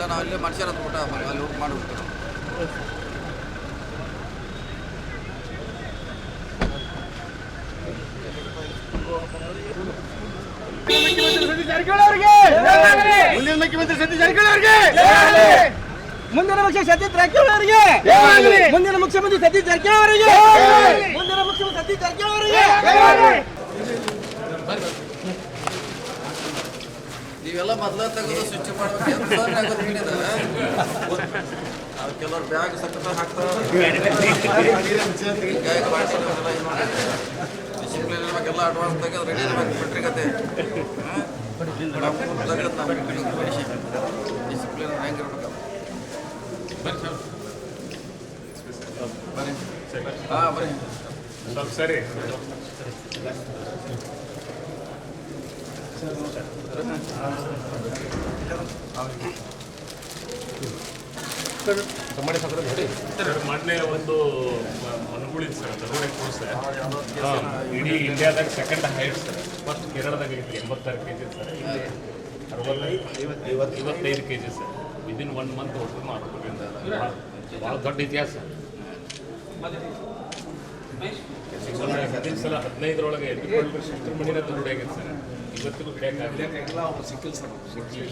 ನಾವು ಅಲ್ಲೇ ಮನುಷ್ಯರ ಊಟ ಅಲ್ಲಿ ಊಟ ಮಾಡಿಬಿಡ್ತೀವಿ ನಾವು. ಮುಂದಿನ ಮುಖ್ಯಮಂತ್ರಿ ಸತೀಶ್ ಜಾರಕಿಹೊಳಿ ಅವರಿಗೆ, ಮುಂದಿನ ಮುಖ್ಯಮಂತ್ರಿ ಸತೀಶ್ ಜಾರಕಿಹೊಳಿ ಅವರಿಗೆ, ಮುಂದಿನ ಮುಖ್ಯಮಂತ್ರಿ ಸತೀಶ್ ಜಾರಕಿಹೊಳಿ ಅವರಿಗೆ. ನೀವೆಲ್ಲ ಮೊದಲ ತೆಗೆದು ಸ್ವಿಚ್ ಮಾಡ್ಬೇಕು ಕೆಲವ್ರು ಬ್ಯಾಗ್ ಸಕ್ಕತ್ತ ಹಾಕ್ತಾರೆ. ಡಿಸಿಪ್ಲಿನ್ ಇರ್ಬೇಕೆಲ್ಲ ಅಡ್ವಾನ್ಸ್ ತೆಗೆದು ರೆಡಿ ಇರ್ಬೇಕು ಬಿಟ್ರಿಗತ್ತೆ. ಡಿಸಿಪ್ಲಿನ್ ಹೆಂಗಿರ್ಬೇಕಲ್ಲ. ಬರ್ರಿ ಹಾಂ ಬರ್ರಿ ಸ್ವಲ್ಪ ಸರಿ ಮೊನ್ನೆ ಒಂದು ಮನುಗಳಿದೆ ಸರ್, ದರೋಡೆ ಕೋರ್ಸ್ ಇಡೀ ಇಂಡಿಯಾದಾಗ ಸೆಕೆಂಡ್ ಹೈಯೆಸ್ಟ್ ಸರ್. ಫಸ್ಟ್ ಕೇರಳದಾಗ ಐತಿ 86 kg ಸರ್, ಇಲ್ಲಿ 55 kg ಸರ್. ವಿದಿನ್ 1 ಮಂತ್ ಹೊರಟು ಮಾಡ್ಕೊಟ್ಟಿಂದ ಭಾಳ ದೊಡ್ಡ ಇತಿಹಾಸ. ಸಲ 15ರೊಳಗೆ ಸಿಸ್ಟರ್ ಮಣಿನ ದರೋಡೆ ಆಗೈತೆ ಸರ್. ಇವತ್ತಿಗೂ ಹಿಡಿಯೋಕ್ಕಾಗಲಿಲ್ಲ, ಸಿಕ್ಕಿಲ್ಲ ಸರ್, ಸಿಕ್ಕಿಲ್ಲ.